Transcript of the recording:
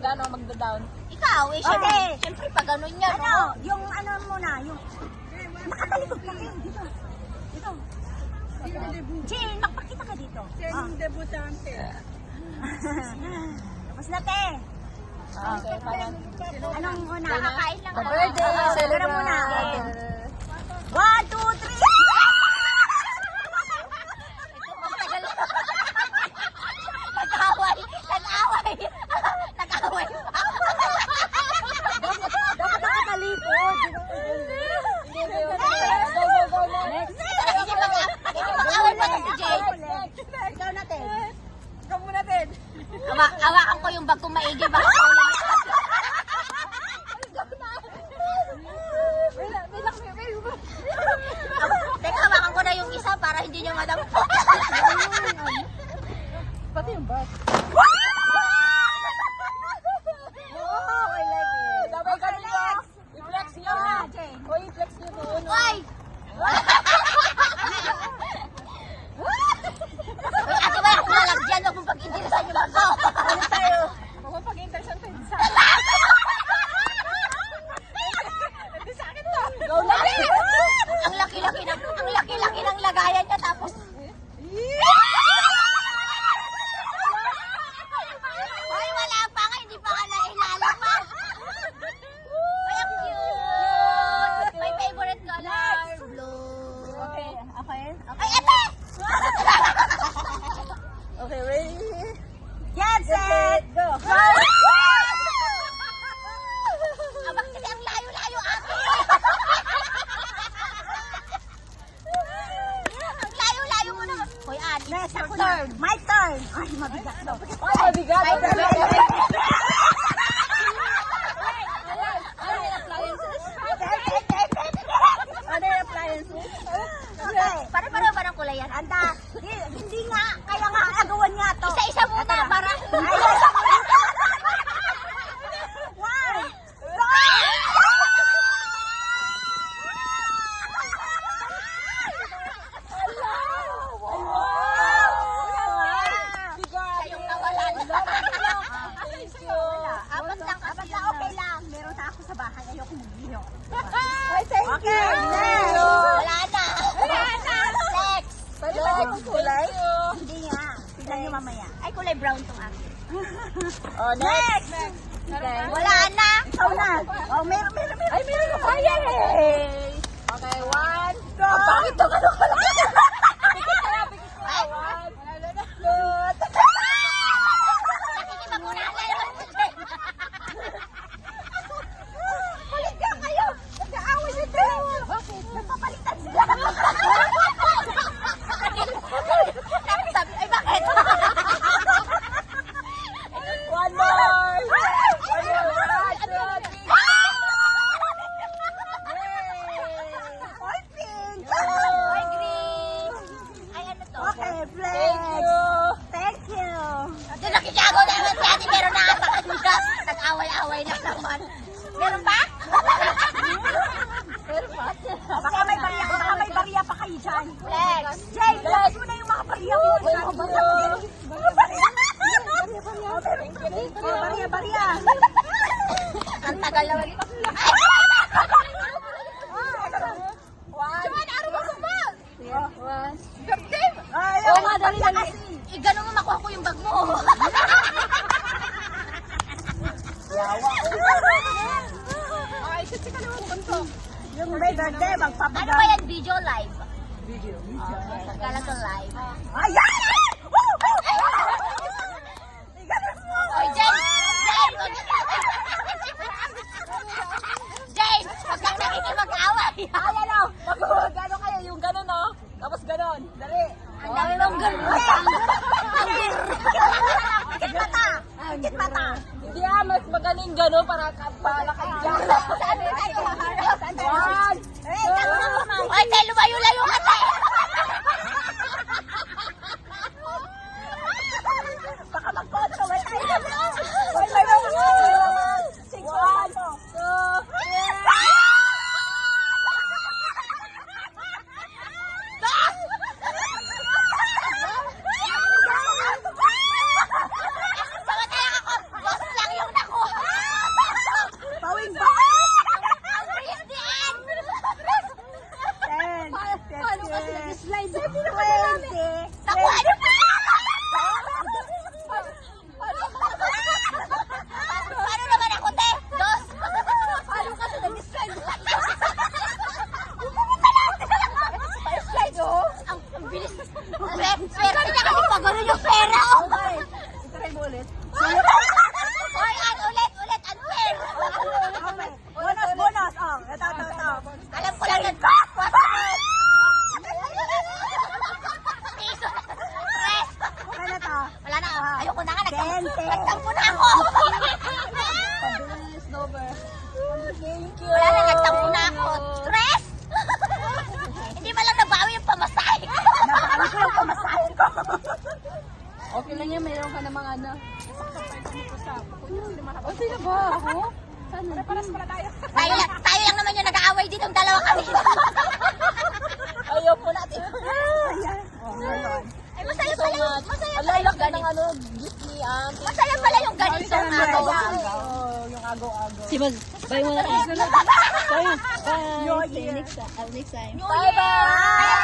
magda-down? Ikaw, eh, syempre pag ganun yan, Ano, yung ano muna, yung nakatalikod ka kayo dito. Dito. Jane, magpakita ka dito. Yung debutante. Tapos na, te. Okay, parang... Anong una? Nakakain lang. The birthday Pero celebrant. muna. 1, 2, 3. Nag-away. Dapat nakatalikod. Mag-away pa si Jay. Ikaw na, te. Ikaw muna, Ted. Awakan ko yung bag kong maigi. Baka teka, hawakan ko na yung isa para hindi nyo madam. Pati yung bus. Dapat kanina. I-flex nyo. O, i-flex nyo doon. Oy! Ako ba yung malagyan? Huwag mong pag-interesan yung bag ko. Ano tayo? Huwag mong pag-intersan tayo sa sa akin to. Go na. Ang laki-laki ng lagayan niya tapos Hoy, wala pa nga, hindi pa nga nailalapag. Ay, ang cute. My favorite color, blue. Okay, okay. Ay, ate! Okay, ready? Get set. Go. Abang kasi ang layo-layo, ate. Ang layo-layo mo naman. Hoy, Ani, Next, ako ako na. turn. My turn. Ay, mabigat to. Ay, mabigat. Ay, mabigat. Ano yung appliances? Okay. Pare-pareho ba ng kulay yan? Anda. Hindi nga. Kaya nga, agawan nga to. Isa-isa muna para... Ay, isa muna. One. Siya yung nawalan. Thank you. Apat lang kasi Basta yun. okay lang. Meron na ako sa bahay. Ayoko mag-iyo. Ay, thank Okay, you. next. Wala na. Next. Pwede ba ito kulay? Hindi nga. Tignan nyo mamaya. Ay, kulay brown tong akin. Oh, next. Okay. Wala na. Ikaw na. Oh, meron. Ay, meron ko pa. Yay! Okay, one, go. Ang pangit to, ano ka lang? Pikit ka na, pikit ka. Ay. One, good. Nakikipag muna ang lalabas ko dyan. Kulit ka kayo. Nag-aaway yung dalawa. Bakit? Nagpapalitan sila. Sabi, ay bakit? One more. One more. One, two, three. All pink. Ay, green. Ay, ano to? Okay, Thank flex. you. Thank you. Doon nakikiago naman si ate, meron na ata kanina. Nag-away-away na naman. Meron pa? Baka may bariya pa kayo dyan. Flex. Jay, flex mo na yung mga bariya mo. Thank you. Thank you. Bariya. Ang tagal naman. One. One. Ayaw, Oo nga, dali. Eh, ganun mo makuha ko yung bag mo. Ay, kasi ka naman punto. Yung may birthday, Ano magpapagal. ba yan? Video live? Video. Kala ko live. Ayan! Oy, Jane! Jane! Jane! Huwag kang nakikipag-away. Ayan o. Gano'n kayo? Yung gano'n o. Tapos gano'n. Dali. Ang dami mong ganun. Higit mata! Higit mata! Hindi mas magaling gano'n para kapala kayo dyan. Sabi tayo, harap. One. Ay, tayo lumayo-layo ka tayo. Baka mag-photo. Wait, One. Two. Samantalang ako, boss lang yung nakuha. O, sino ba? Ako? Sana? Paras pala tayo. Tayo lang naman yung nag-aaway dito. Ang dalawa kami. Ayaw po natin. Ay, masaya pala yung, masaya pala Alala yung ka ng ganito. ano, gift ni Auntie. Masaya pala yung ganito. Yung agaw-agaw. Si Mag, bye muna kayo. Bye. Bye. See you next time. New Bye-bye. Year!